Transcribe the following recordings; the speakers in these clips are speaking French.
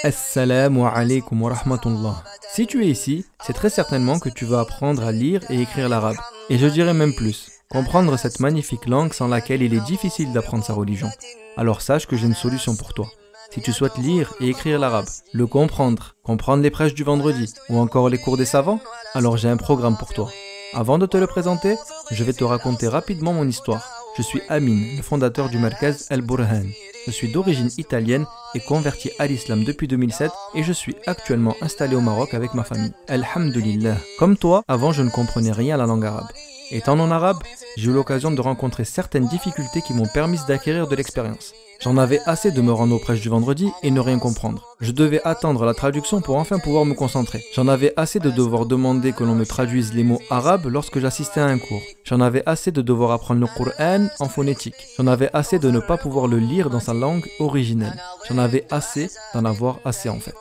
Assalamu alaikum wa rahmatullah. Si tu es ici, c'est très certainement que tu vas apprendre à lire et écrire l'arabe. Et je dirais même plus, comprendre cette magnifique langue sans laquelle il est difficile d'apprendre sa religion. Alors sache que j'ai une solution pour toi. Si tu souhaites lire et écrire l'arabe, le comprendre les prêches du vendredi ou encore les cours des savants, alors j'ai un programme pour toi. Avant de te le présenter, je vais te raconter rapidement mon histoire. Je suis Amin, le fondateur du Markaz Al-Burhan. Je suis d'origine italienne et converti à l'islam depuis 2007 et je suis actuellement installé au Maroc avec ma famille. Alhamdulillah. Comme toi, avant je ne comprenais rien à la langue arabe. Étant non arabe, j'ai eu l'occasion de rencontrer certaines difficultés qui m'ont permis d'acquérir de l'expérience. J'en avais assez de me rendre aux prêches du vendredi et ne rien comprendre. Je devais attendre la traduction pour enfin pouvoir me concentrer. J'en avais assez de devoir demander que l'on me traduise les mots arabes lorsque j'assistais à un cours. J'en avais assez de devoir apprendre le Coran en phonétique. J'en avais assez de ne pas pouvoir le lire dans sa langue originelle. J'en avais assez d'en avoir assez en fait.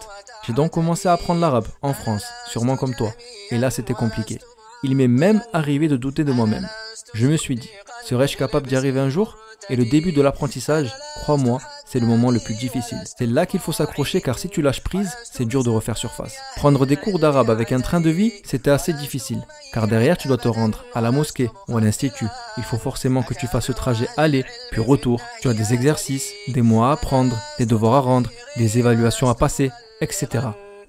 J'ai donc commencé à apprendre l'arabe en France, sûrement comme toi. Et là c'était compliqué. Il m'est même arrivé de douter de moi-même. Je me suis dit, serais-je capable d'y arriver un jour ? Et le début de l'apprentissage, crois-moi, c'est le moment le plus difficile. C'est là qu'il faut s'accrocher car si tu lâches prise, c'est dur de refaire surface. Prendre des cours d'arabe avec un train de vie, c'était assez difficile. Car derrière, tu dois te rendre à la mosquée ou à l'institut. Il faut forcément que tu fasses ce trajet aller, puis retour. Tu as des exercices, des mots à apprendre, des devoirs à rendre, des évaluations à passer, etc.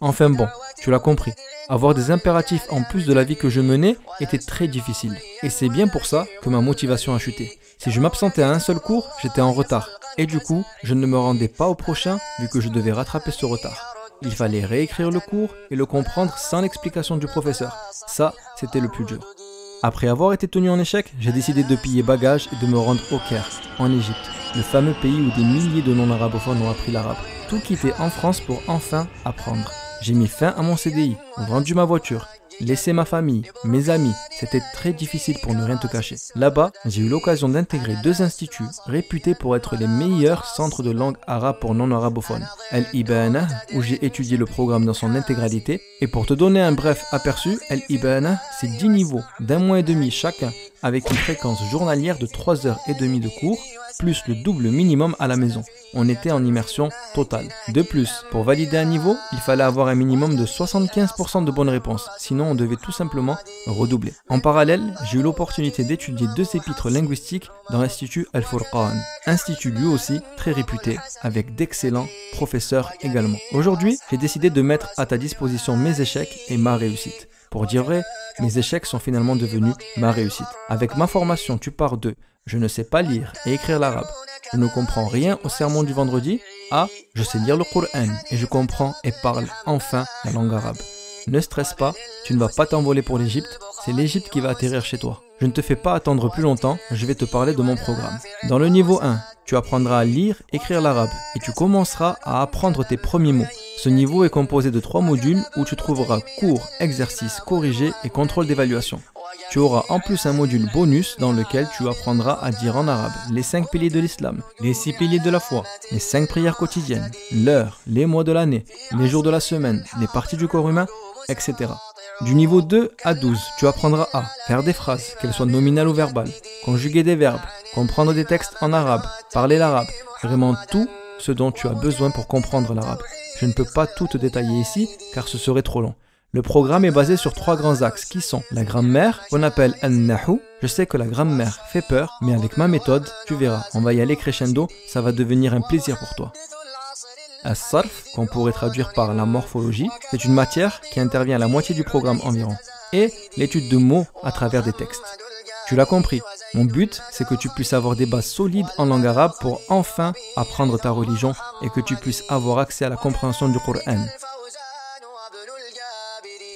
Enfin bon, tu l'as compris. Avoir des impératifs en plus de la vie que je menais était très difficile. Et c'est bien pour ça que ma motivation a chuté. Si je m'absentais à un seul cours, j'étais en retard. Et du coup, je ne me rendais pas au prochain vu que je devais rattraper ce retard. Il fallait réécrire le cours et le comprendre sans l'explication du professeur. Ça, c'était le plus dur. Après avoir été tenu en échec, j'ai décidé de piller bagages et de me rendre au Caire, en Égypte, le fameux pays où des milliers de non-arabophones ont appris l'arabe. Tout quitter en France pour enfin apprendre. J'ai mis fin à mon CDI, vendu ma voiture, laissé ma famille, mes amis. C'était très difficile pour ne rien te cacher. Là-bas, j'ai eu l'occasion d'intégrer 2 instituts réputés pour être les meilleurs centres de langue arabe pour non-arabophones. Al-Ibana, où j'ai étudié le programme dans son intégralité. Et pour te donner un bref aperçu, Al-Ibana, c'est 10 niveaux d'1 mois et demi chacun, avec une fréquence journalière de 3h30 de cours, plus le double minimum à la maison. On était en immersion totale. De plus, pour valider un niveau, il fallait avoir un minimum de 75% de bonnes réponses, sinon on devait tout simplement redoubler. En parallèle, j'ai eu l'opportunité d'étudier 2 épîtres linguistiques dans l'Institut Al-Furqan, institut lui aussi très réputé, avec d'excellents professeurs également. Aujourd'hui, j'ai décidé de mettre à ta disposition mes échecs et ma réussite. Pour dire vrai, mes échecs sont finalement devenus ma réussite. Avec ma formation, tu pars de « je ne sais pas lire et écrire l'arabe ». Je ne comprends rien au sermon du vendredi. Ah, je sais lire le Coran et je comprends et parle enfin la langue arabe. Ne stresse pas, tu ne vas pas t'envoler pour l'Égypte, c'est l'Égypte qui va atterrir chez toi. Je ne te fais pas attendre plus longtemps, je vais te parler de mon programme. Dans le niveau 1, tu apprendras à lire, écrire l'arabe et tu commenceras à apprendre tes premiers mots. Ce niveau est composé de 3 modules où tu trouveras cours, exercices, corrigés et contrôle d'évaluation. Tu auras en plus un module bonus dans lequel tu apprendras à dire en arabe les 5 piliers de l'islam, les 6 piliers de la foi, les 5 prières quotidiennes, l'heure, les mois de l'année, les jours de la semaine, les parties du corps humain, etc. Du niveau 2 à 12, tu apprendras à faire des phrases, qu'elles soient nominales ou verbales, conjuguer des verbes, comprendre des textes en arabe, parler l'arabe, vraiment tout ce dont tu as besoin pour comprendre l'arabe. Je ne peux pas tout te détailler ici car ce serait trop long. Le programme est basé sur 3 grands axes qui sont la grammaire, qu'on appelle An-Nahu. Je sais que la grammaire fait peur, mais avec ma méthode, tu verras, on va y aller crescendo, ça va devenir un plaisir pour toi. As-Sarf, qu'on pourrait traduire par la morphologie, c'est une matière qui intervient à la moitié du programme environ. Et l'étude de mots à travers des textes. Tu l'as compris, mon but c'est que tu puisses avoir des bases solides en langue arabe pour enfin apprendre ta religion et que tu puisses avoir accès à la compréhension du Coran.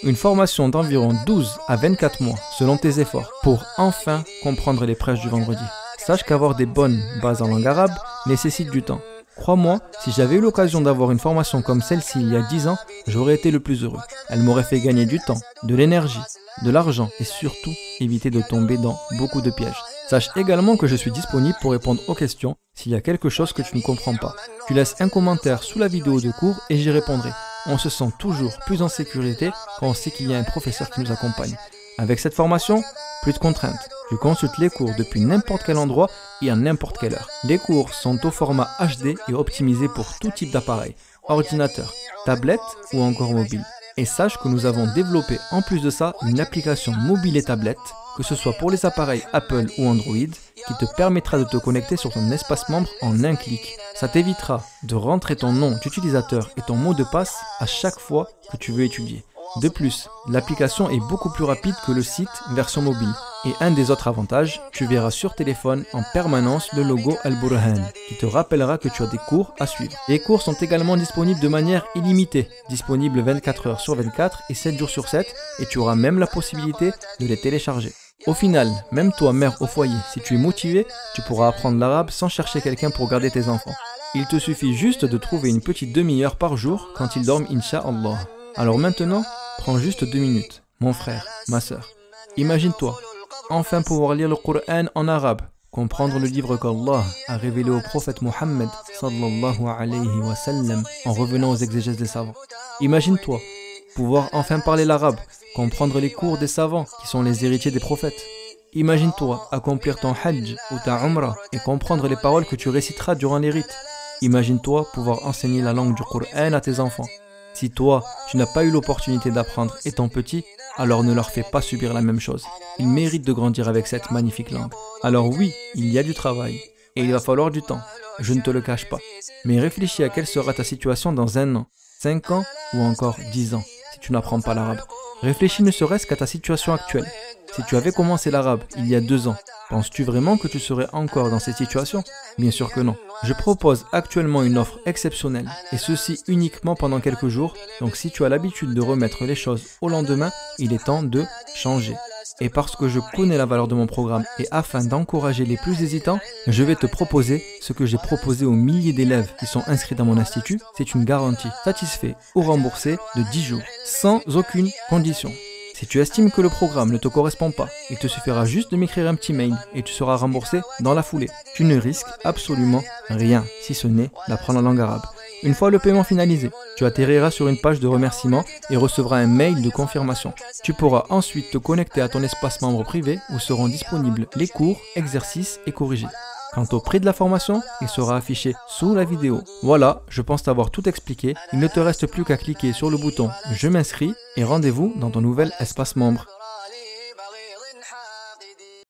Une formation d'environ 12 à 24 mois selon tes efforts pour enfin comprendre les prêches du vendredi. Sache qu'avoir des bonnes bases en langue arabe nécessite du temps. Crois-moi, si j'avais eu l'occasion d'avoir une formation comme celle-ci il y a 10 ans, j'aurais été le plus heureux. Elle m'aurait fait gagner du temps, de l'énergie, de l'argent et surtout éviter de tomber dans beaucoup de pièges. Sache également que je suis disponible pour répondre aux questions s'il y a quelque chose que tu ne comprends pas. Tu laisses un commentaire sous la vidéo de cours et j'y répondrai. On se sent toujours plus en sécurité quand on sait qu'il y a un professeur qui nous accompagne. Avec cette formation, plus de contraintes, Tu consultes les cours depuis n'importe quel endroit et à n'importe quelle heure. Les cours sont au format HD et optimisés pour tout type d'appareil, ordinateur, tablette ou encore mobile. Et sache que nous avons développé en plus de ça une application mobile et tablette, que ce soit pour les appareils Apple ou Android, qui te permettra de te connecter sur ton espace membre en un clic. Ça t'évitera de rentrer ton nom d'utilisateur et ton mot de passe à chaque fois que tu veux étudier. De plus, l'application est beaucoup plus rapide que le site version mobile. Et un des autres avantages, tu verras sur téléphone en permanence le logo Al-Burhan, qui te rappellera que tu as des cours à suivre. Les cours sont également disponibles de manière illimitée, disponibles 24 heures sur 24 et 7 jours sur 7, et tu auras même la possibilité de les télécharger. Au final, même toi, mère au foyer, si tu es motivé, tu pourras apprendre l'arabe sans chercher quelqu'un pour garder tes enfants. Il te suffit juste de trouver une petite demi-heure par jour quand ils dorment, Inch'Allah. Alors maintenant, prends juste 2 minutes, mon frère, ma sœur. Imagine-toi, enfin pouvoir lire le Coran en arabe, comprendre le livre qu'Allah a révélé au prophète Mohammed sallallahu alayhi wa sallam en revenant aux exégèses des savants. Imagine-toi, pouvoir enfin parler l'arabe, comprendre les cours des savants qui sont les héritiers des prophètes. Imagine-toi accomplir ton hajj ou ta umrah et comprendre les paroles que tu réciteras durant les rites. Imagine-toi pouvoir enseigner la langue du Coran à tes enfants. Si toi, tu n'as pas eu l'opportunité d'apprendre étant petit, alors ne leur fais pas subir la même chose. Ils méritent de grandir avec cette magnifique langue. Alors oui, il y a du travail, et il va falloir du temps, je ne te le cache pas. Mais réfléchis à quelle sera ta situation dans 1 an, 5 ans ou encore 10 ans, si tu n'apprends pas l'arabe. Réfléchis ne serait-ce qu'à ta situation actuelle. Si tu avais commencé l'arabe il y a 2 ans, penses-tu vraiment que tu serais encore dans cette situation? Bien sûr que non. Je propose actuellement une offre exceptionnelle, et ceci uniquement pendant quelques jours, donc si tu as l'habitude de remettre les choses au lendemain, il est temps de changer. Et parce que je connais la valeur de mon programme, et afin d'encourager les plus hésitants, je vais te proposer ce que j'ai proposé aux milliers d'élèves qui sont inscrits dans mon institut, c'est une garantie satisfait ou remboursée de 10 jours, sans aucune condition. Si tu estimes que le programme ne te correspond pas, il te suffira juste de m'écrire un petit mail et tu seras remboursé dans la foulée. Tu ne risques absolument rien, si ce n'est d'apprendre la langue arabe. Une fois le paiement finalisé, tu atterriras sur une page de remerciement et recevras un mail de confirmation. Tu pourras ensuite te connecter à ton espace membre privé où seront disponibles les cours, exercices et corrigés. Quant au prix de la formation, il sera affiché sous la vidéo. Voilà, je pense t'avoir tout expliqué. Il ne te reste plus qu'à cliquer sur le bouton « Je m'inscris » et rendez-vous dans ton nouvel espace membre.